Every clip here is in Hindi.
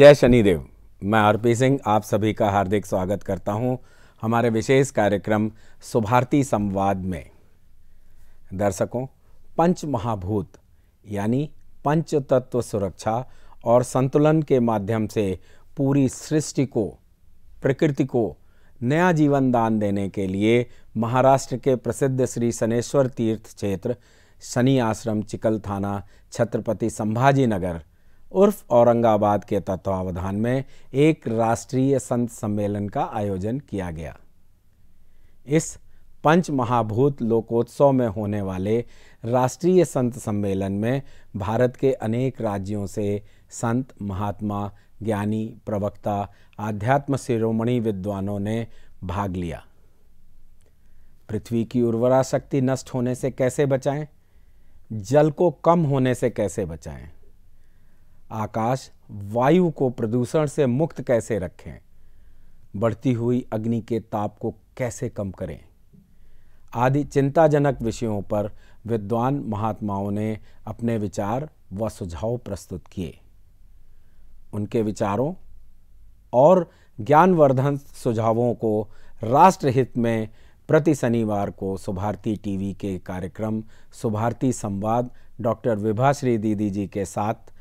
जय शनिदेव। मैं आरपी सिंह आप सभी का हार्दिक स्वागत करता हूं हमारे विशेष कार्यक्रम सुभारती संवाद में। दर्शकों, पंच महाभूत यानी पंच तत्व सुरक्षा और संतुलन के माध्यम से पूरी सृष्टि को, प्रकृति को नया जीवन दान देने के लिए महाराष्ट्र के प्रसिद्ध श्री शनेश्वर तीर्थ क्षेत्र शनि आश्रम चिकलथाना छत्रपति संभाजी नगर उर्फ औरंगाबाद के तत्वावधान में एक राष्ट्रीय संत सम्मेलन का आयोजन किया गया। इस पंच महाभूत लोकोत्सव में होने वाले राष्ट्रीय संत सम्मेलन में भारत के अनेक राज्यों से संत, महात्मा, ज्ञानी, प्रवक्ता, आध्यात्म शिरोमणि विद्वानों ने भाग लिया। पृथ्वी की उर्वरा शक्ति नष्ट होने से कैसे बचाएं? जल को कम होने से कैसे बचाएं? आकाश, वायु को प्रदूषण से मुक्त कैसे रखें? बढ़ती हुई अग्नि के ताप को कैसे कम करें? आदि चिंताजनक विषयों पर विद्वान महात्माओं ने अपने विचार व सुझाव प्रस्तुत किए। उनके विचारों और ज्ञानवर्धन सुझावों को राष्ट्रहित में प्रति शनिवार को सुभारती टीवी के कार्यक्रम सुभारती संवाद डॉक्टर विभाश्री दीदी जी के साथ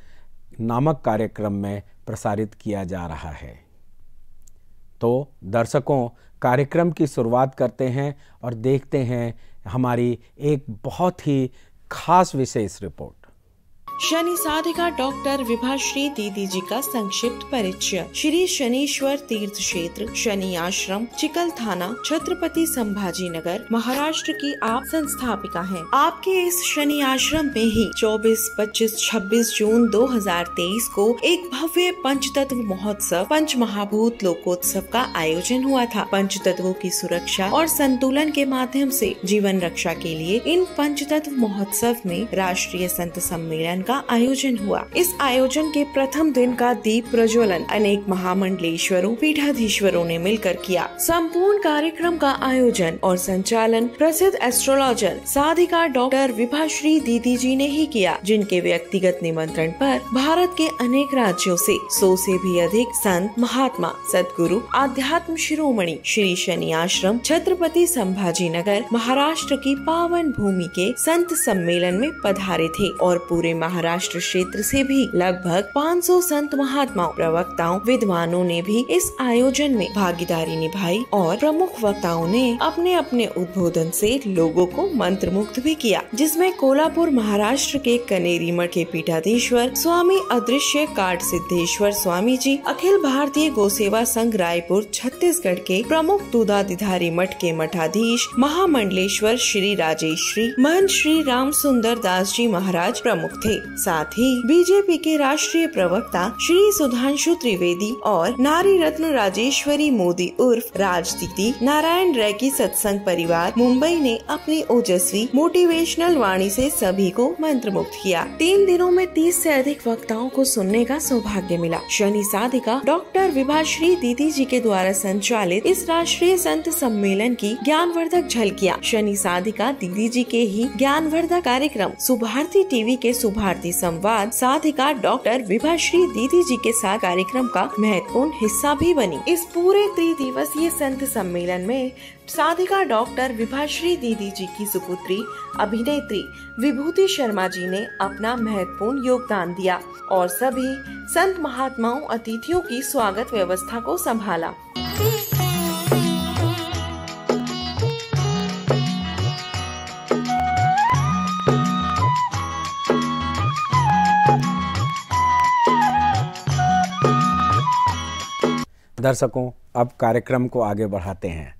नामक कार्यक्रम में प्रसारित किया जा रहा है। तो दर्शकों, कार्यक्रम की शुरुआत करते हैं और देखते हैं हमारी एक बहुत ही खास विशेष रिपोर्ट। शनि साधिका डॉक्टर विभाश्री दीदी जी का संक्षिप्त परिचय। श्री शनीश्वर तीर्थ क्षेत्र शनि आश्रम चिकलथाना छत्रपति संभाजी नगर महाराष्ट्र की आप संस्थापिका हैं। आपके इस शनि आश्रम में ही 24, 25, 26 जून 2023 को एक भव्य पंचतत्व महोत्सव पंच महाभूत लोकोत्सव का आयोजन हुआ था। पंचतत्वों की सुरक्षा और संतुलन के माध्यम से जीवन रक्षा के लिए इन पंचतत्व महोत्सव में राष्ट्रीय संत सम्मेलन का आयोजन हुआ। इस आयोजन के प्रथम दिन का दीप प्रज्वलन अनेक महामंडलेश्वरों, पीठाधीश्वरों ने मिलकर किया। संपूर्ण कार्यक्रम का आयोजन और संचालन प्रसिद्ध एस्ट्रोलॉजर साधिका डॉक्टर विभाश्री दीदी जी ने ही किया, जिनके व्यक्तिगत निमंत्रण पर भारत के अनेक राज्यों से 100 से भी अधिक संत, महात्मा, सद्गुरु, आध्यात्म शिरोमणि श्री शनि आश्रम छत्रपति संभाजी नगर महाराष्ट्र की पावन भूमि के संत सम्मेलन में पधारे थे और पूरे महाराष्ट्र क्षेत्र से भी लगभग 500 संत, महात्माओं, प्रवक्ताओं, विद्वानों ने भी इस आयोजन में भागीदारी निभाई और प्रमुख वक्ताओं ने अपने अपने उद्बोधन से लोगों को मंत्रमुग्ध भी किया, जिसमें कोल्हापुर महाराष्ट्र के कनेरी मठ के पीठाधीश्वर स्वामी अदृश्य काट सिद्धेश्वर स्वामी जी, अखिल भारतीय गोसेवा संघ रायपुर छत्तीसगढ़ के प्रमुख दूधाधिधारी मठ के मठाधीश महामंडलेश्वर श्री राजेश्री महंत श्री राम सुंदर दास जी महाराज प्रमुख थे। साथ ही बीजेपी के राष्ट्रीय प्रवक्ता श्री सुधांशु त्रिवेदी और नारी रत्न राजेश्वरी मोदी उर्फ राज दीदी, नारायण रैकी सत्संग परिवार मुंबई ने अपनी ओजस्वी मोटिवेशनल वाणी से सभी को मंत्रमुग्ध किया। 3 दिनों में 30 से अधिक वक्ताओं को सुनने का सौभाग्य मिला। शनि साधिका डॉक्टर विभाश्री दीदी जी के द्वारा संचालित इस राष्ट्रीय संत सम्मेलन की ज्ञानवर्धक झलकियां शनि साधिका दीदी जी के ही ज्ञानवर्धक कार्यक्रम सुभारती टीवी के सुभारती संवाद साधिका डॉक्टर विभाश्री दीदी जी के साथ कार्यक्रम का महत्वपूर्ण हिस्सा भी बनी। इस पूरे त्रिदिवसीय संत सम्मेलन में साधिका डॉक्टर विभाश्री दीदी जी की सुपुत्री अभिनेत्री विभूति शर्मा जी ने अपना महत्वपूर्ण योगदान दिया और सभी संत, महात्माओं, अतिथियों की स्वागत व्यवस्था को संभाला। दर्शकों, अब कार्यक्रम को आगे बढ़ाते हैं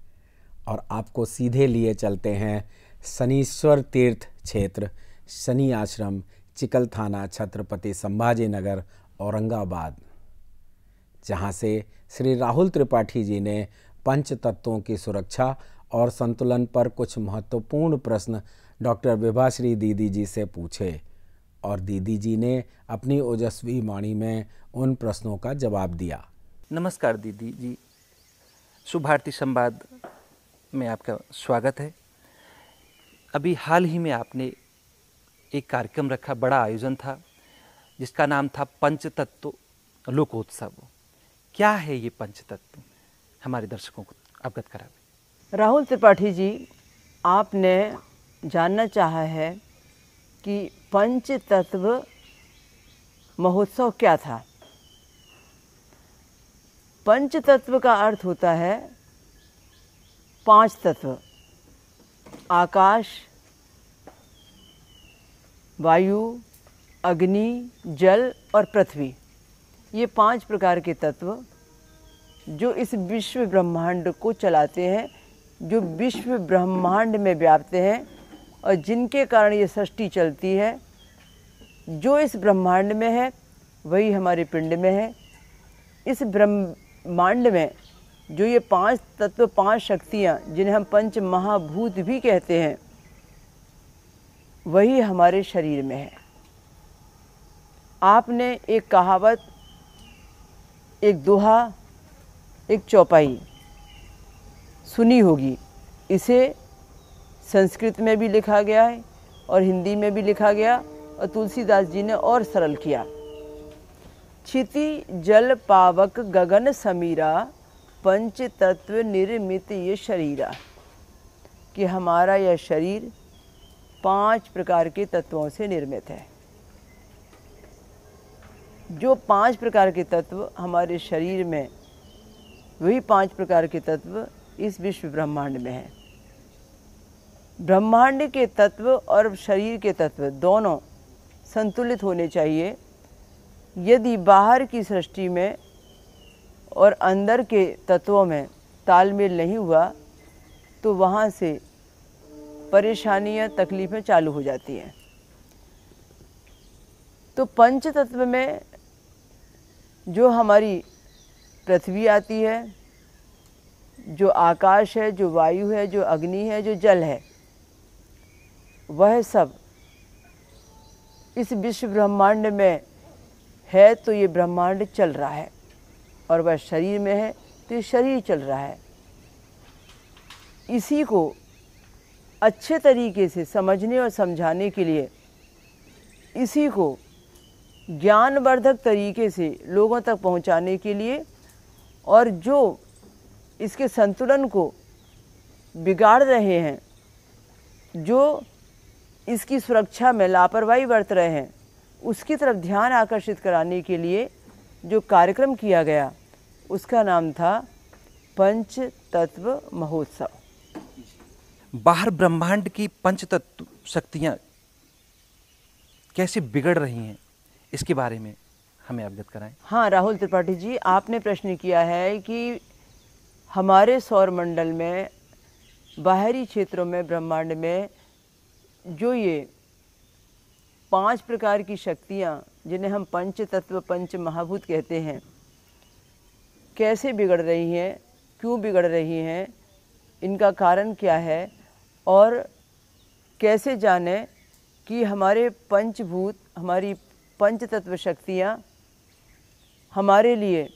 और आपको सीधे लिए चलते हैं शनीश्वर तीर्थ क्षेत्र शनि आश्रम चिकलथाना छत्रपति संभाजी नगर औरंगाबाद, जहां से श्री राहुल त्रिपाठी जी ने पंच तत्वों की सुरक्षा और संतुलन पर कुछ महत्वपूर्ण प्रश्न डॉक्टर विभाश्री दीदी जी से पूछे और दीदी जी ने अपनी ओजस्वी वाणी में उन प्रश्नों का जवाब दिया। नमस्कार दीदी जी, सुभारती संवाद में आपका स्वागत है। अभी हाल ही में आपने एक कार्यक्रम रखा, बड़ा आयोजन था जिसका नाम था पंच तत्व लोकोत्सव। क्या है ये पंचतत्व, हमारे दर्शकों को अवगत करावे। राहुल त्रिपाठी जी, आपने जानना चाहा है कि पंचतत्व महोत्सव क्या था। पंचतत्व का अर्थ होता है 5 तत्व: आकाश, वायु, अग्नि, जल और पृथ्वी। ये 5 प्रकार के तत्व जो इस विश्व ब्रह्मांड को चलाते हैं, जो विश्व ब्रह्मांड में व्याप्त हैं और जिनके कारण ये सृष्टि चलती है। जो इस ब्रह्मांड में है वही हमारे पिंड में है। इस ब्रह्मांड में जो ये 5 तत्व, 5 शक्तियाँ, जिन्हें हम पंच महाभूत भी कहते हैं, वही हमारे शरीर में है। आपने एक कहावत, एक दोहा, एक चौपाई सुनी होगी। इसे संस्कृत में भी लिखा गया है और हिंदी में भी लिखा गया, और तुलसीदास जी ने और सरल किया। क्षिति जल पावक गगन समीरा, पंच तत्व निर्मित ये शरीरा। कि हमारा यह शरीर 5 प्रकार के तत्वों से निर्मित है। जो 5 प्रकार के तत्व हमारे शरीर में, वही 5 प्रकार के तत्व इस विश्व ब्रह्मांड में है। ब्रह्मांड के तत्व और शरीर के तत्व दोनों संतुलित होने चाहिए। यदि बाहर की सृष्टि में और अंदर के तत्वों में तालमेल नहीं हुआ तो वहाँ से परेशानियाँ, तकलीफ़ें चालू हो जाती हैं। तो पंच तत्व में जो हमारी पृथ्वी आती है, जो आकाश है, जो वायु है, जो अग्नि है, जो जल है, वह सब इस विश्व ब्रह्मांड में है। तो ये ब्रह्मांड चल रहा है, और वह शरीर में है तो ये शरीर चल रहा है। इसी को अच्छे तरीके से समझने और समझाने के लिए, इसी को ज्ञानवर्धक तरीके से लोगों तक पहुंचाने के लिए, और जो इसके संतुलन को बिगाड़ रहे हैं, जो इसकी सुरक्षा में लापरवाही बरत रहे हैं, उसकी तरफ ध्यान आकर्षित कराने के लिए जो कार्यक्रम किया गया, उसका नाम था पंच तत्व महोत्सव। बाहर ब्रह्मांड की पंचतत्व शक्तियाँ कैसे बिगड़ रही हैं, इसके बारे में हमें अवगत कराएं। हाँ राहुल त्रिपाठी जी, आपने प्रश्न किया है कि हमारे सौर मंडल में, बाहरी क्षेत्रों में, ब्रह्मांड में जो ये 5 प्रकार की शक्तियाँ, जिन्हें हम पंच तत्व, पंच महाभूत कहते हैं, कैसे बिगड़ रही हैं, क्यों बिगड़ रही हैं, इनका कारण क्या है, और कैसे जाने कि हमारे पंचभूत, हमारी पंच तत्व शक्तियाँ हमारे लिए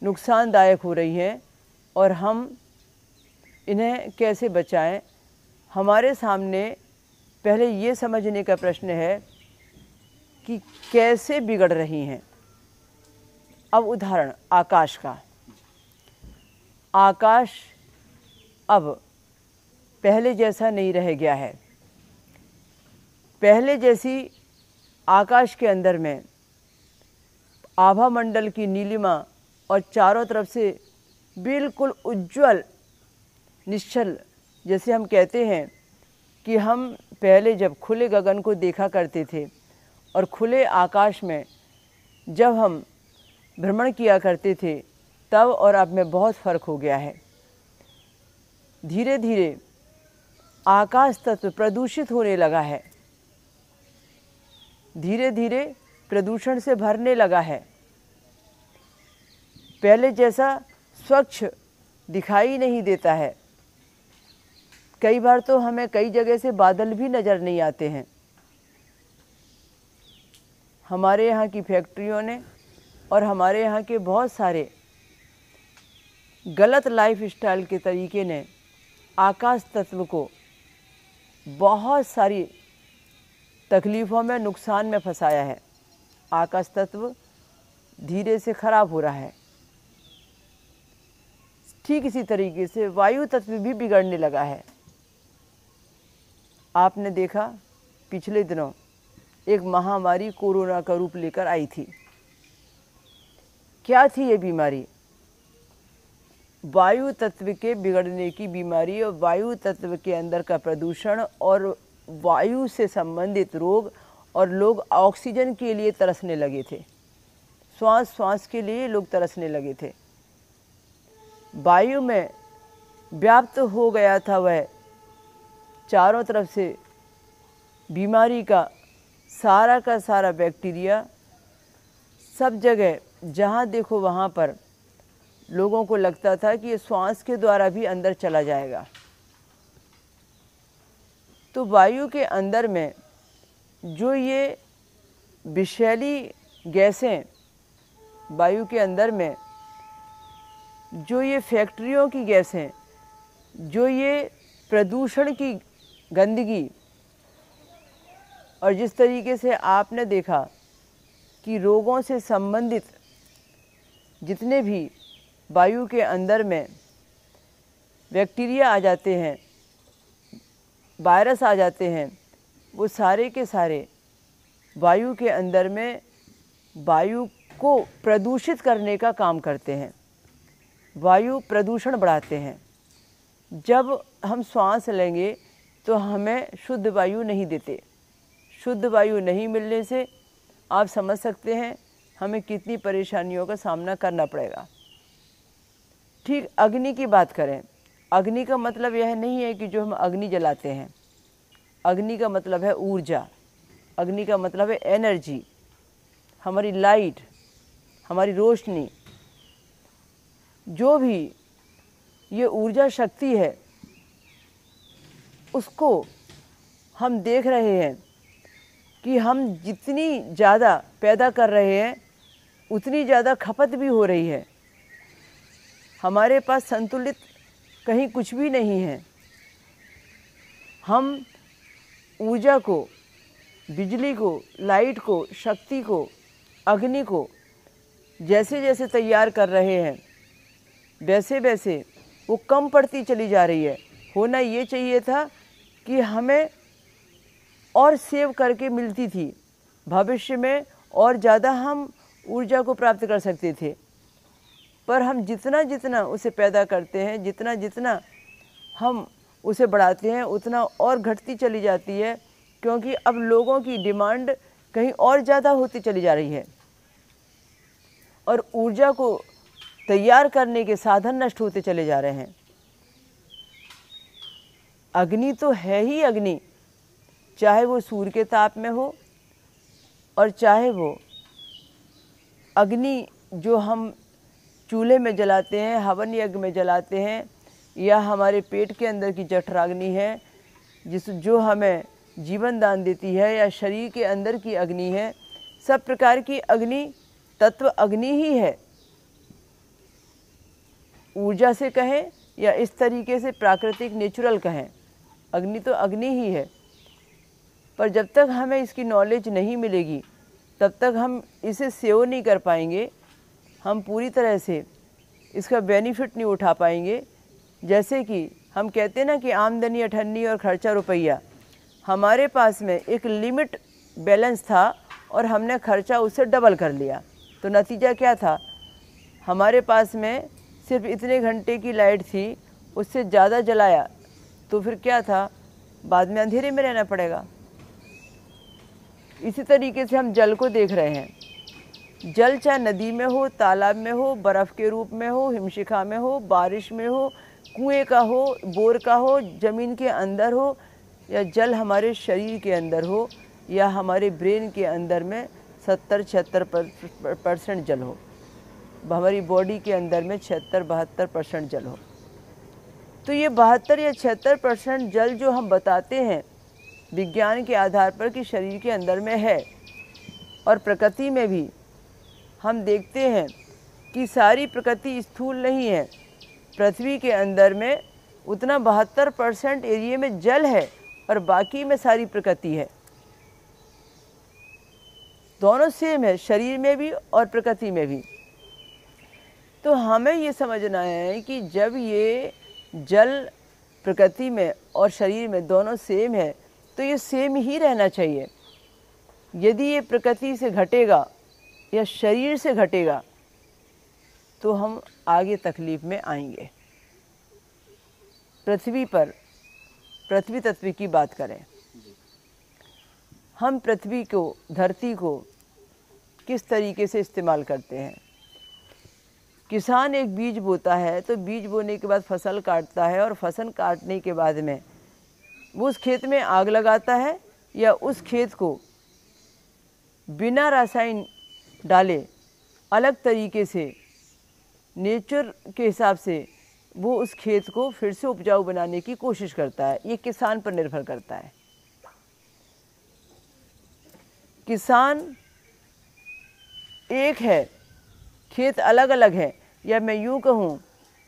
नुकसानदायक हो रही हैं और हम इन्हें कैसे बचाएं। हमारे सामने पहले ये समझने का प्रश्न है कि कैसे बिगड़ रही हैं। अब उदाहरण आकाश का। आकाश अब पहले जैसा नहीं रह गया है। पहले जैसी आकाश के अंदर में आभा मंडल की नीलिमा और चारों तरफ से बिल्कुल उज्जवल निश्चल, जैसे हम कहते हैं कि हम पहले जब खुले गगन को देखा करते थे और खुले आकाश में जब हम भ्रमण किया करते थे, तब और अब में बहुत फ़र्क हो गया है। धीरे धीरे आकाश तत्व प्रदूषित होने लगा है, धीरे धीरे प्रदूषण से भरने लगा है। पहले जैसा स्वच्छ दिखाई नहीं देता है। कई बार तो हमें कई जगह से बादल भी नज़र नहीं आते हैं। हमारे यहाँ की फैक्ट्रियों ने और हमारे यहाँ के बहुत सारे गलत लाइफ स्टाइल के तरीके ने आकाश तत्व को बहुत सारी तकलीफ़ों में, नुकसान में फंसाया है। आकाश तत्व धीरे से खराब हो रहा है। ठीक इसी तरीके से वायु तत्व भी बिगड़ने लगा है। आपने देखा पिछले दिनों एक महामारी कोरोना का रूप लेकर आई थी। क्या थी ये बीमारी? वायु तत्व के बिगड़ने की बीमारी और वायु तत्व के अंदर का प्रदूषण और वायु से संबंधित रोग, और लोग ऑक्सीजन के लिए तरसने लगे थे, श्वास के लिए लोग तरसने लगे थे। वायु में व्याप्त हो गया था वह चारों तरफ से बीमारी का सारा बैक्टीरिया। सब जगह जहाँ देखो वहाँ पर लोगों को लगता था कि ये श्वास के द्वारा भी अंदर चला जाएगा। तो वायु के अंदर में जो ये विषैली गैसें, वायु के अंदर में जो ये फैक्ट्रियों की गैसें, जो ये प्रदूषण की गंदगी, और जिस तरीके से आपने देखा कि रोगों से संबंधित जितने भी वायु के अंदर में बैक्टीरिया आ जाते हैं, वायरस आ जाते हैं, वो सारे के सारे वायु के अंदर में वायु को प्रदूषित करने का काम करते हैं, वायु प्रदूषण बढ़ाते हैं। जब हम श्वास लेंगे तो हमें शुद्ध वायु नहीं देते। शुद्ध वायु नहीं मिलने से आप समझ सकते हैं हमें कितनी परेशानियों का सामना करना पड़ेगा। ठीक अग्नि की बात करें, अग्नि का मतलब यह नहीं है कि जो हम अग्नि जलाते हैं। अग्नि का मतलब है ऊर्जा, अग्नि का मतलब है एनर्जी, हमारी लाइट, हमारी रोशनी। जो भी ये ऊर्जा शक्ति है उसको हम देख रहे हैं कि हम जितनी ज़्यादा पैदा कर रहे हैं उतनी ज़्यादा खपत भी हो रही है। हमारे पास संतुलित कहीं कुछ भी नहीं है। हम ऊर्जा को, बिजली को, लाइट को, शक्ति को, अग्नि को जैसे जैसे तैयार कर रहे हैं वैसे वैसे वो कम पड़ती चली जा रही है। होना ये चाहिए था कि हमें और सेव करके मिलती थी, भविष्य में और ज़्यादा हम ऊर्जा को प्राप्त कर सकते थे। पर हम जितना जितना उसे पैदा करते हैं, जितना जितना हम उसे बढ़ाते हैं, उतना और घटती चली जाती है, क्योंकि अब लोगों की डिमांड कहीं और ज़्यादा होती चली जा रही है और ऊर्जा को तैयार करने के साधन नष्ट होते चले जा रहे हैं। अग्नि तो है ही अग्नि, चाहे वो सूर्य के ताप में हो और चाहे वो अग्नि जो हम चूल्हे में जलाते हैं, हवन यज्ञ में जलाते हैं, या हमारे पेट के अंदर की जठराग्नि है जो हमें जीवन दान देती है, या शरीर के अंदर की अग्नि है। सब प्रकार की अग्नि तत्व अग्नि ही है। ऊर्जा से कहें या इस तरीके से प्राकृतिक नेचुरल कहें, अग्नि तो अग्नि ही है। पर जब तक हमें इसकी नॉलेज नहीं मिलेगी तब तक हम इसे सेव नहीं कर पाएंगे, हम पूरी तरह से इसका बेनिफिट नहीं उठा पाएंगे। जैसे कि हम कहते हैं ना कि आमदनी अठन्नी और खर्चा रुपया। हमारे पास में एक लिमिट बैलेंस था और हमने खर्चा उससे डबल कर लिया, तो नतीजा क्या था? हमारे पास में सिर्फ इतने घंटे की लाइट थी, उससे ज़्यादा जलाया तो फिर क्या था? बाद में अंधेरे में रहना पड़ेगा। इसी तरीके से हम जल को देख रहे हैं। जल चाहे नदी में हो, तालाब में हो, बर्फ़ के रूप में हो, हिमशिखा में हो, बारिश में हो, कुएं का हो, बोर का हो, ज़मीन के अंदर हो, या जल हमारे शरीर के अंदर हो, या हमारे ब्रेन के अंदर में 70-76% जल हो, हमारी बॉडी के अंदर में 76-72% जल हो। तो ये 72 या 76% जल जो हम बताते हैं विज्ञान के आधार पर कि शरीर के अंदर में है, और प्रकृति में भी हम देखते हैं कि सारी प्रकृति स्थूल नहीं है। पृथ्वी के अंदर में उतना 72% एरिया में जल है और बाकी में सारी प्रकृति है। दोनों सेम है, शरीर में भी और प्रकृति में भी। तो हमें ये समझना है कि जब ये जल प्रकृति में और शरीर में दोनों सेम है तो ये सेम ही रहना चाहिए। यदि ये प्रकृति से घटेगा या शरीर से घटेगा तो हम आगे तकलीफ में आएंगे। पृथ्वी पर पृथ्वी तत्व की बात करें, हम पृथ्वी को, धरती को किस तरीके से इस्तेमाल करते हैं। किसान एक बीज बोता है तो बीज बोने के बाद फसल काटता है, और फसल काटने के बाद में वो उस खेत में आग लगाता है या उस खेत को बिना रसायन डाले अलग तरीके से नेचर के हिसाब से वो उस खेत को फिर से उपजाऊ बनाने की कोशिश करता है। ये किसान पर निर्भर करता है। किसान एक है, खेत अलग अलग है, या मैं यूँ कहूँ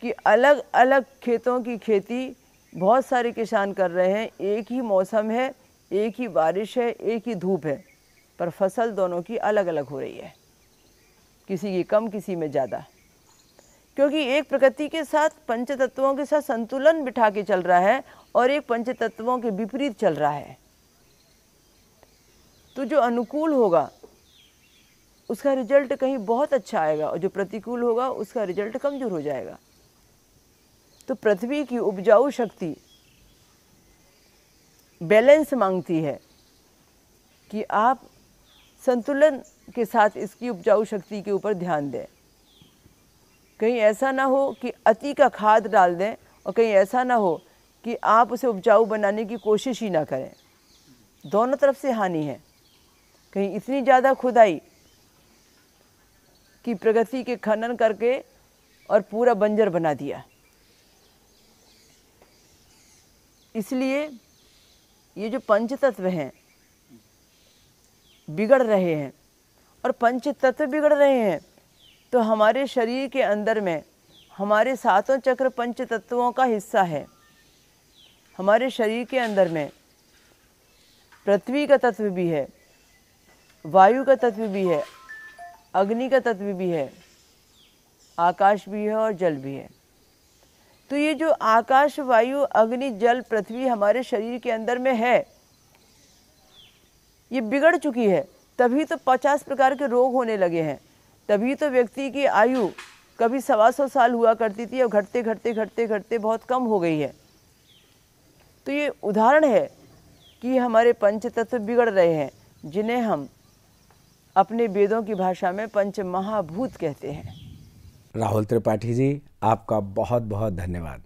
कि अलग अलग खेतों की खेती बहुत सारे किसान कर रहे हैं। एक ही मौसम है, एक ही बारिश है, एक ही धूप है, पर फसल दोनों की अलग अलग हो रही है, किसी की कम किसी में ज़्यादा, क्योंकि एक प्रकृति के साथ पंच तत्वों के साथ संतुलन बिठा के चल रहा है और एक पंच तत्वों के विपरीत चल रहा है। तो जो अनुकूल होगा उसका रिजल्ट कहीं बहुत अच्छा आएगा, और जो प्रतिकूल होगा उसका रिजल्ट कमजोर हो जाएगा। तो पृथ्वी की उपजाऊ शक्ति बैलेंस मांगती है कि आप संतुलन के साथ इसकी उपजाऊ शक्ति के ऊपर ध्यान दें। कहीं ऐसा ना हो कि अति का खाद डाल दें, और कहीं ऐसा ना हो कि आप उसे उपजाऊ बनाने की कोशिश ही ना करें। दोनों तरफ से हानि है। कहीं इतनी ज़्यादा खुदाई कि प्रकृति के खनन करके और पूरा बंजर बना दिया। इसलिए ये जो पंच तत्व हैं बिगड़ रहे हैं, और पंच तत्व बिगड़ रहे हैं तो हमारे शरीर के अंदर में हमारे सातों चक्र पंच तत्वों का हिस्सा है। हमारे शरीर के अंदर में पृथ्वी का तत्व भी है, वायु का तत्व भी है, अग्नि का तत्व भी है, आकाश भी है और जल भी है। तो ये जो आकाश, वायु, अग्नि, जल, पृथ्वी हमारे शरीर के अंदर में है, ये बिगड़ चुकी है। तभी तो 50 प्रकार के रोग होने लगे हैं। तभी तो व्यक्ति की आयु कभी 125 साल हुआ करती थी और घटते घटते घटते घटते बहुत कम हो गई है। तो ये उदाहरण है कि हमारे पंच तत्व बिगड़ रहे हैं, जिन्हें हम अपने वेदों की भाषा में पंच महाभूत कहते हैं। राहुल त्रिपाठी जी, आपका बहुत बहुत धन्यवाद।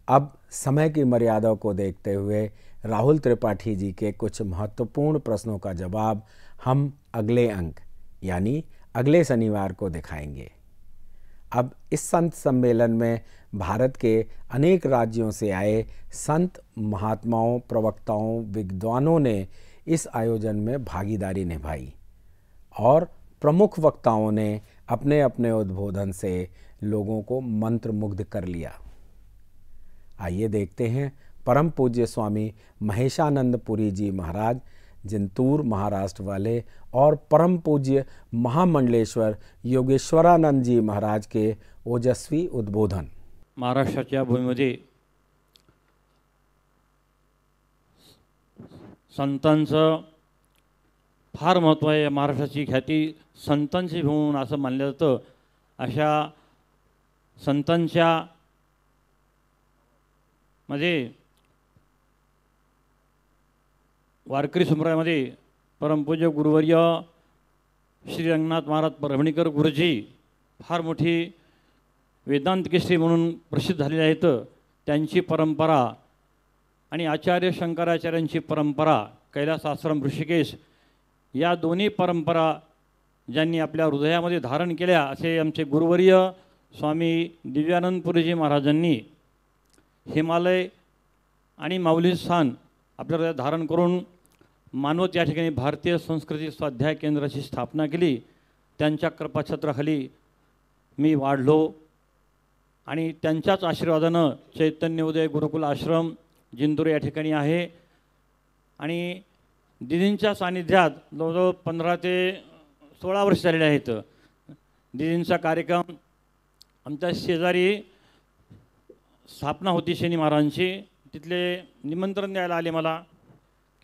अब समय की मर्यादा को देखते हुए राहुल त्रिपाठी जी के कुछ महत्वपूर्ण प्रश्नों का जवाब हम अगले अंक यानी अगले शनिवार को दिखाएंगे। अब इस संत सम्मेलन में भारत के अनेक राज्यों से आए संत, महात्माओं, प्रवक्ताओं, विद्वानों ने इस आयोजन में भागीदारी निभाई और प्रमुख वक्ताओं ने अपने अपने उद्बोधन से लोगों को मंत्रमुग्ध कर लिया। आइए देखते हैं परम पूज्य स्वामी महेशानंद पुरी जी महाराज, जिंतूर महाराष्ट्र वाले, और परम पूज्य महामंडलेश्वर योगेश्वरानंद जी महाराज के ओजस्वी उद्बोधन। महाराष्ट्राच्या भूमीमध्ये संतांचं फार महत्त्व आहे। महाराष्ट्राची ख्याती संतांची भूमी म्हणून असं मानलं जातं। अशा संतांच्या मध्ये वारकरी संप्रदायामध्ये परमपूज्य गुरुवर्य श्री रंगनाथ महाराज परभणीकर गुरुजी फार मोठी वेदांत केसरी म्हणून प्रसिद्ध झालेले आहेत। त्यांची परंपरा आणि आचार्य शंकराचार्यांची परंपरा, कैलास आश्रम ऋषिकेश, या दोन्ही परंपरा ज्यांनी आपल्या हृदयामध्ये धारण केल्या असे आमचे गुरुवर्य स्वामी दिव्यानंद पुरीजी महाराजांनी हिमालय आणि माऊली स्थान आपल्या हृदयात धारण करून मानवत या ठिकाणी भारतीय संस्कृती स्वाध्याय केंद्राची स्थापना केली। त्यांच्या कृपाछत्राखाली मी वाढलो आणि त्यांच्याच आशीर्वादानं चैतन्य उदय गुरुकुल आश्रम जिंतूर या ठिकाणी आहे। आणि दिदींच्या सानिध्यात जवळजवळ 15 ते 16 वर्ष झालेले आहेत. दिदींचा कार्यक्रम आमच्या शेजारी स्थापना होती शनी महाराजांची, तिथले निमंत्रण द्यायला आले मला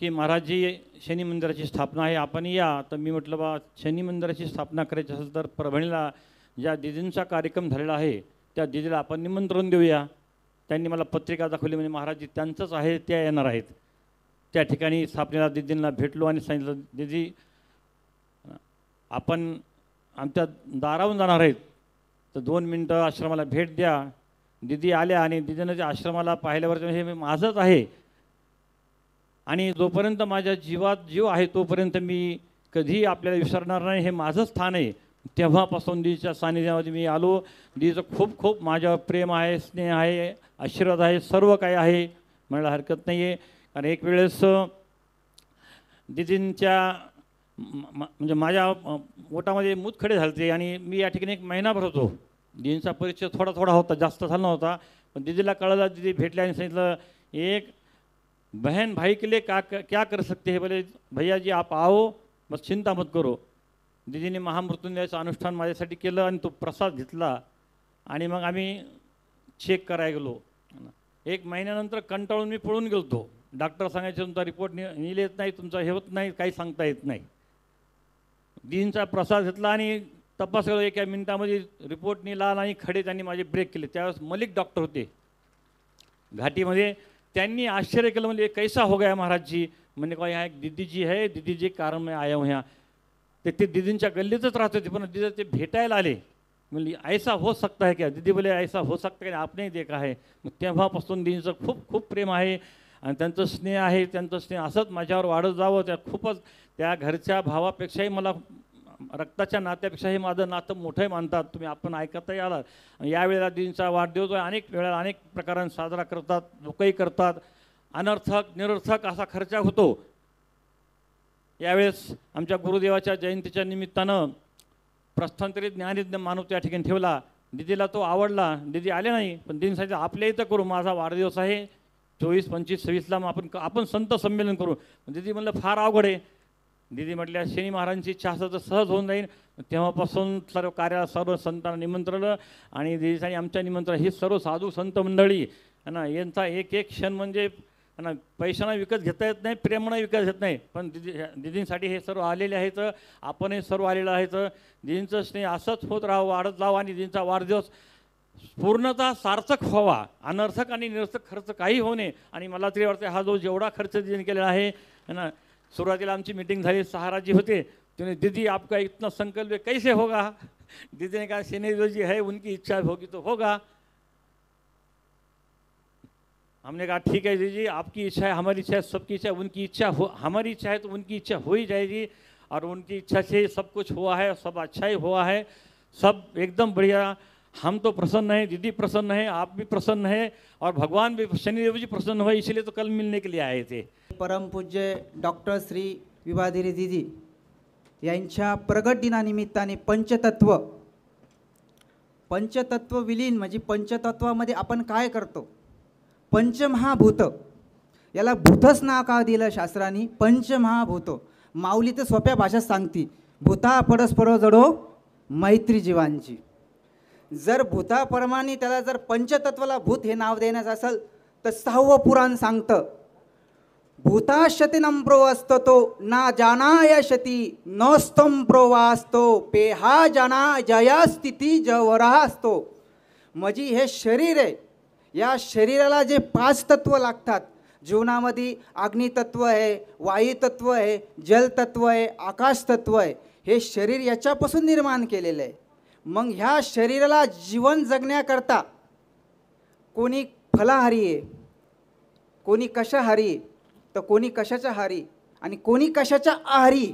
की महाराजजी शनी मंदिराची स्थापना आहे, आपण या. तर मी म्हटलं बा शनी मंदिराची स्थापना करायची असेल तर परभणीला ज्या दिदींचा कार्यक्रम झालेला आहे त्या दिदीला आपण निमंत्रण देऊया. त्यांनी मला पत्रिका दाखवली, म्हणजे महाराजजी त्यांचंच आहे, त्या येणार आहेत. त्या ठिकाणी स्थापनेला दिदींना भेटलो आणि सांगितलं, दिदी आपण आमच्या दारावरून जाणार आहेत तर 2 मिनटं आश्रमाला भेट द्या. दिदी आल्या आणि दिदीनं त्या आश्रमाला पाहिल्यावर हे माझंच आहे आणि जोपर्यंत माझ्या जीवात जीव आहे तोपर्यंत मी कधीही आपल्याला विसरणार नाही, हे माझं स्थान आहे. तेव्हापासून दिदीच्या सानिध्यामध्ये मी आलो. दिदीचं खूप खूप माझ्यावर प्रेम आहे, स्नेह आहे, आशीर्वाद आहे, सर्व काही आहे, म्हणायला हरकत नाही आहे. कारण एक वेळेस दिदींच्या म्हणजे माझ्या पोटामध्ये मूतखडे झालते आणि मी या ठिकाणी 1 महिनाभर होतो. दिदींचा परिचय थोडा थोडा होता, जास्त झाला नव्हता. पण दिदीला कळलं, दिदी भेटल्या आणि सांगितलं, एक बहन भाई के लिए क्या कर सकते हैं, बोले भैया जी आप आओ, बस चिंता मत करो. दिदीने महामृत्युंजयाचं अनुष्ठान माझ्यासाठी केलं आणि तो प्रसाद घेतला आणि मग आम्ही चेक करायला गेलो. 1 महिन्यानंतर कंटाळून मी पळून गेलो. डॉक्टर सांगायचे तुमचा रिपोर्ट नील येत नाही, तुमचा हे होत नाही, काही सांगता येत नाही. दिदींचा प्रसाद घेतला आणि तपास केला. 1 मिनिटामध्ये रिपोर्ट नीला आणि खडे त्यांनी माझे ब्रेक केले. त्यावेळेस मलिक डॉक्टर होते घाटीमध्ये. त्यांनी आश्चर्य केलं, म्हणजे कैसा हो गया महाराज जी. मैंने कहा यहाँ एक दीदी जी है, दीदी जी कारण मैं आया हूँ यहाँ. ते दीदींच्या गल्लीतच राहत होते पण दीदी ते भेटायला आले. म्हणजे ऐसा हो सकता है क्या. दीदी बोले ऐसा हो सकता है, आपने देखा है. मग तेव्हापासून दीदींचं खूप खूप प्रेम आहे आणि त्यांचं स्नेह आहे. त्यांचं स्नेह असंच माझ्यावर वाढत जावं. त्या खूपच त्या घरच्या भावापेक्षाही मला रक्ताच्या नात्यापेक्षाही माझं नातं मोठं मानतात. तुम्ही आपण ऐकतही आलात. यावेळेला दीदींचा वाढदिवस अनेक वेळा अनेक प्रकारांनी साजरा करतात, लोकही करतात. अनर्थक निरर्थक असा खर्च होतो. यावेळेस आमच्या गुरुदेवाच्या जयंतीच्या निमित्तानं प्रस्थांतरित ज्ञानयज्ञ मानव त्या ठिकाणी ठेवला. दिदीला तो आवडला. दिदी आले नाही पण दिदीने सांगितलं आपल्या इथं करू, माझा वाढदिवस आहे 24, 25, 26ला मग आपण संत संमेलन करू. दिदी म्हणलं फार अवघड आहे. दिदी म्हटल्या शनी महाराजांची इच्छा असं तर सहज होऊन जाईल. तेव्हापासून सर्व कार्याला सर्व संतांना निमंत्रण आणि दिदीसाठी आमच्या निमंत्रण ही सर्व साधू संत मंडळी ना, यांचा एक एक क्षण म्हणजे ना पैशांना विकत घेता येत नाही, प्रेमानं विकत घेत नाही. पण दिदींसाठी हे सर्व आलेले आहेत, आपणही सर्व आलेलं आहेत. दिदींचं स्नेह असंच होत राहावं, वाढत जावं आणि दिदींचा वाढदिवस पूर्णतः सार्थक व्हावा. अनर्थक आणि निरर्थक खर्च काही होऊ नये. आणि मला तरी वाटतं हा जो जेवढा खर्च दिदीने केलेला आहे ना, सुरुवातीला आमची मीटिंग झाली, सहाराजी होते. त्याने दीदी आपका इतना संकल्प है कैसे होगा. दीदी ने कहा शनिदेव जी है, उनकी इच्छा होगी तो होगा. हमने कहा ठीक है दीदी, आपकी इच्छा है, हमारी इच्छा है, सबकी इच्छा है. उनकी इच्छा हो, हमारी इच्छा है तो उनकी इच्छा हो ही जाएगी. और उनकी इच्छा से सब कुछ हुआ है, सब अच्छा ही हुआ है, सब एकदम बढ़िया. हम तो प्रसन्न हैं, दीदी प्रसन्न है, आप भी प्रसन्न है और भगवान भी शनिदेव जी प्रसन्न हुए, इसलिए तो कल मिलने के लिए आए थे. परम पूज्य डॉक्टर श्री विभाधिरी दीदी यांच्या प्रगट दिनानिमित्ताने पंचतत्व विलीन म्हणजे पंचतत्वामध्ये आपण काय करतो. पंचमहाभूत, याला भूतच नाव का दिलं शास्त्रांनी. पंचमहाभूत माऊली तर सोप्या भाषेत सांगती, भूता परस्पर जडो मैत्री जीवांची. जर भूताप्रमाणे त्याला जर पंचतत्वाला भूत हे नाव देण्याचं असेल तर 6वं पुराण सांगतं, भूताशतीनं प्रोवस्ततो ना जानायशती नस्तम प्रोवास्तो पेहा जाना जया स्थिती जवरा असतो. म्हणजे हे शरीर आहे, या शरीराला जे 5 तत्व लागतात जीवनामध्ये, अग्नितत्व आहे, वायुतत्व आहे, जलतत्व आहे, आकाशतत्व आहे. हे शरीर याच्यापासून निर्माण केलेलं आहे. मग ह्या शरीराला जीवन जगण्याकरता कोणी फलाहारी आहे, कोणी कशाहारी आहे, तर कोणी कशाच्या हारी आणि कोणी कशाच्या आहारी.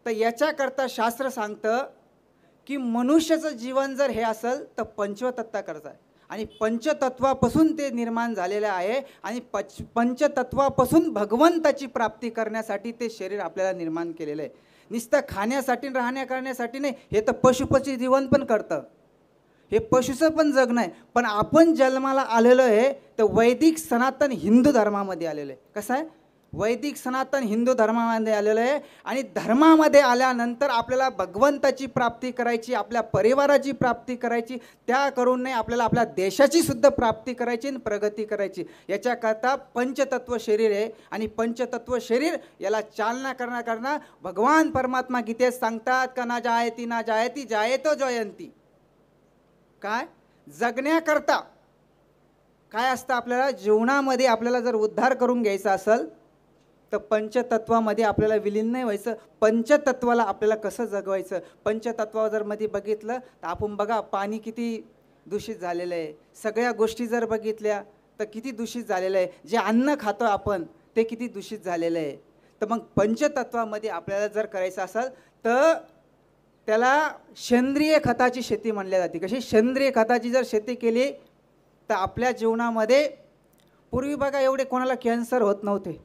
तर याच्याकरता शास्त्र सांगतं की मनुष्याचं जीवन जर हे असेल तर पंचतत्वा करता आहे आणि पंचतत्वापासून ते निर्माण झालेलं आहे. आणि पंचतत्वापासून भगवंताची प्राप्ती करण्यासाठी ते शरीर आपल्याला निर्माण केलेलं आहे. नुसतं खाण्यासाठी राहण्या करण्यासाठी नाही. हे तर पशुपक्षी जीवन पण करतं, हे पशुचं पण जगणं आहे. पण आपण जन्माला आलेलो आहे तर वैदिक सनातन हिंदू धर्मामध्ये आलेलं आहे. कसं आहे, वैदिक सनातन हिंदू धर्मामध्ये आलेलो आहे आणि धर्मामध्ये आल्यानंतर आपल्याला भगवंताची प्राप्ती करायची, आपल्या परिवाराची प्राप्ती करायची, त्या करून नाही आपल्याला आपल्या देशाची सुद्धा प्राप्ती करायची आणि प्रगती करायची. याच्याकरता पंचतत्व शरीर आहे आणि पंचतत्व शरीर याला चालना करण्याकरता भगवान परमात्मा गीतेत सांगतात का ना जायती जायतो जयंती. काय जगण्याकरता काय असतं, आपल्याला जीवनामध्ये आपल्याला जर उद्धार करून घ्यायचा असेल तर पंचतत्वामध्ये आपल्याला विलीन नाही व्हायचं. पंचतत्वाला आपल्याला कसं जगवायचं, पंचतत्वावर जर मध्ये बघितलं तर आपण बघा पाणी किती दूषित झालेलं आहे, सगळ्या गोष्टी जर बघितल्या तर किती दूषित झालेलं आहे, जे अन्न खातो आपण ते किती दूषित झालेलं आहे. तर मग पंचतत्वामध्ये आपल्याला जर करायचं असेल तर त्याला सेंद्रिय खताची शेती म्हणली जाते. कशी सेंद्रिय खताची जर शेती केली तर आपल्या जीवनामध्ये पूर्वी बघा एवढे कोणाला कॅन्सर होत नव्हते,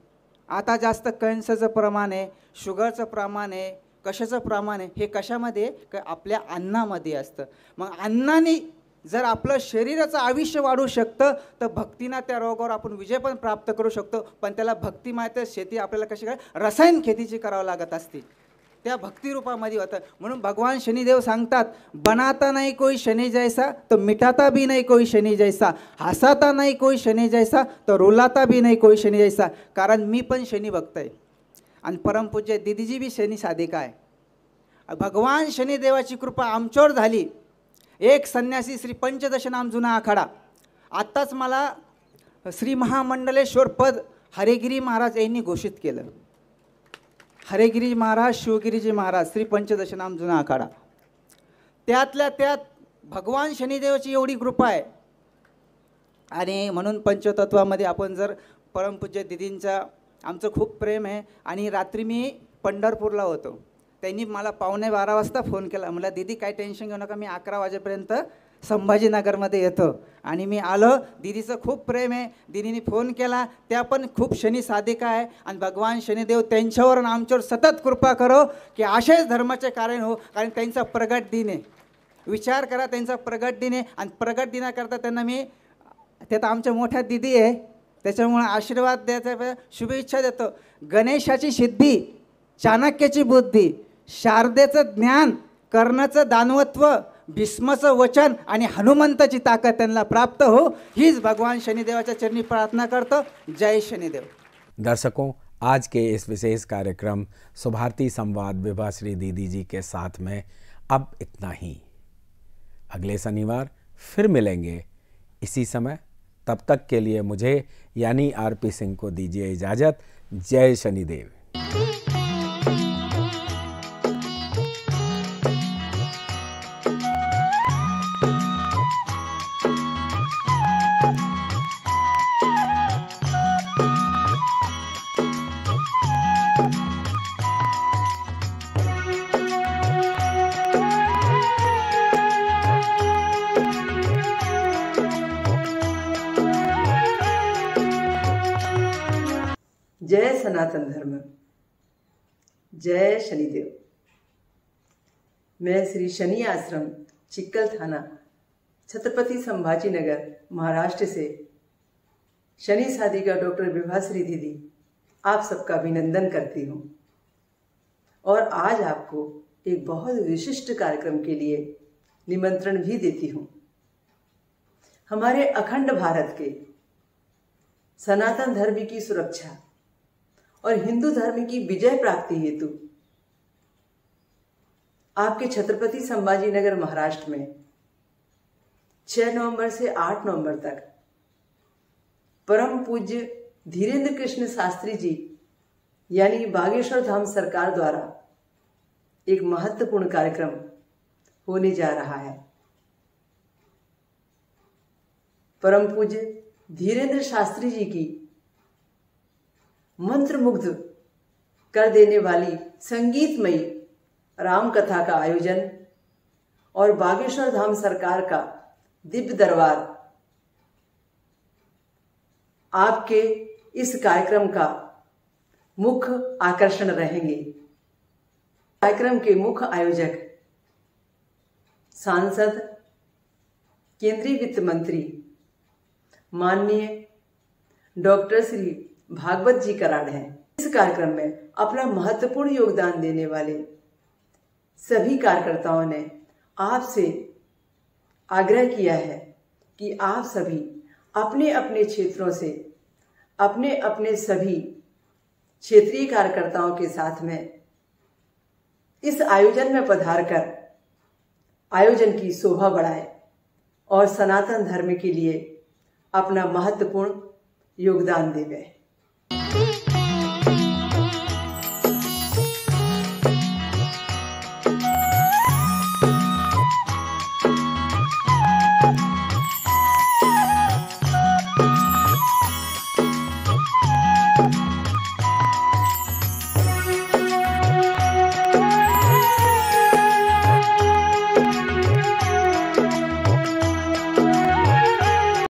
आता जास्त कॅन्सरचं प्रमाण आहे, शुगरचं प्रमाण आहे, कशाचं प्रमाण आहे, हे कशामध्ये का आपल्या अन्नामध्ये असतं. मग अन्नाने जर आपलं शरीराचं आयुष्य वाढू शकतं तर भक्तीनं त्या रोगावर आपण विजय पण प्राप्त करू शकतो. पण त्याला भक्ती माहिती शेती आपल्याला कशी काय रसायन खेतीची करावं लागत असते, त्या भक्तिरूपामध्ये होतं. म्हणून भगवान शनिदेव सांगतात बनाता नाही कोई शनि जैसा तो मिटाता भी नहीं कोई शनि जैसा, हसाता नाही कोई शनि जैसा तो रुलाता भी नहीं कोई शनि जैसा. कारण मी पण शनी भक्त आहे आणि परमपूज्य दीदीजी बी शनी साधिका आहे. भगवान शनिदेवाची कृपा आमच्यावर झाली. एक संन्यासी श्री पंचदश नाम जुना आखाडा, आत्ताच मला श्री महामंडलेश्वर पद हरेगिरी महाराज यांनी घोषित केलं. हरेगिरी महाराज, शिवगिरीजी महाराज, श्री पंचदश नाम जुना आखाडा, त्यातल्या त्यात भगवान शनिदेवाची एवढी कृपा आहे. आणि म्हणून पंचतत्वामध्ये आपण जर परमपूज्य दीदींचा आमचं खूप प्रेम आहे. आणि रात्री मी पंढरपूरला होतो, त्यांनी मला 11:15 वाजता फोन केला. मला दीदी काय टेन्शन घेऊ नका, मी 11 वाजेपर्यंत संभाजीनगरमध्ये येतो. आणि मी आलो. दीदीचं खूप प्रेम आहे, दीदीने फोन केला, त्या पण खूप शनी साधिका आहे. आणि भगवान शनिदेव त्यांच्यावर आणि आमच्यावर सतत कृपा करो की असेच धर्माचे कारण हो. कारण त्यांचा प्रगट दिन आहे, विचार करा, त्यांचा प्रगट दिन आहे. आणि प्रगट दिनाकरता त्यांना मी, त्यात आमच्या मोठ्या दीदी आहे त्याच्यामुळे आशीर्वाद द्यायचा, शुभेच्छा देतो. गणेशाची सिद्धी, चाणक्याची बुद्धी, शारदेचं ज्ञान, कर्णाचं दानवत्व, भीष्माचं वचन आणि हनुमंताची ताकद त्यांना प्राप्त हो, हीच भगवान शनिदेवाच्या चरणी प्रार्थना करतो. जय शनिदेव. दर्शकों, आज के इस विशेष कार्यक्रम सुभारती संवाद विभाश्री दीदी जी के साथ में अब इतना ही. अगले शनिवार फिर मिलेंगे इसी समय. तब तक के लिए मुझे यानी आरपी सिंह को दीजिए इजाज़त. जय शनिदेव. जय सनातन धर्म, जय शनिदेव. मैं श्री शनि आश्रम चिक्कल थाना छत्रपति संभाजी नगर महाराष्ट्र से शनि साधिका डॉक्टर विभाश्री दीदी आप सबका अभिनंदन करती हूँ. और आज आपको एक बहुत विशिष्ट कार्यक्रम के लिए निमंत्रण भी देती हूँ. हमारे अखंड भारत के सनातन धर्म की सुरक्षा और हिंदू धर्म की विजय प्राप्ति हेतु आपके छत्रपति संभाजी नगर महाराष्ट्र में 6 नवंबर से 8 नवंबर तक परम पूज्य धीरेन्द्र कृष्ण शास्त्री जी यानी बागेश्वर धाम सरकार द्वारा एक महत्वपूर्ण कार्यक्रम होने जा रहा है. परम पूज्य धीरेन्द्र शास्त्री जी की मंत्रमुग्ध कर देने वाली संगीतमयी राम कथा का आयोजन और बागेश्वर धाम सरकार का दिव्य दरबार आपके इस कार्यक्रम का मुख्य आकर्षण रहेंगे. कार्यक्रम के मुख्य आयोजक सांसद केंद्रीय वित्त मंत्री माननीय डॉक्टर श्री भागवत जी कराड़ हैं. इस कार्यक्रम में अपना महत्वपूर्ण योगदान देने वाले सभी कार्यकर्ताओं ने आपसे आग्रह किया है कि आप सभी अपने अपने क्षेत्रों से अपने अपने सभी क्षेत्रीय कार्यकर्ताओं के साथ में इस आयोजन में पधार कर आयोजन की शोभा बढ़ाएं और सनातन धर्म के लिए अपना महत्वपूर्ण योगदान देवें।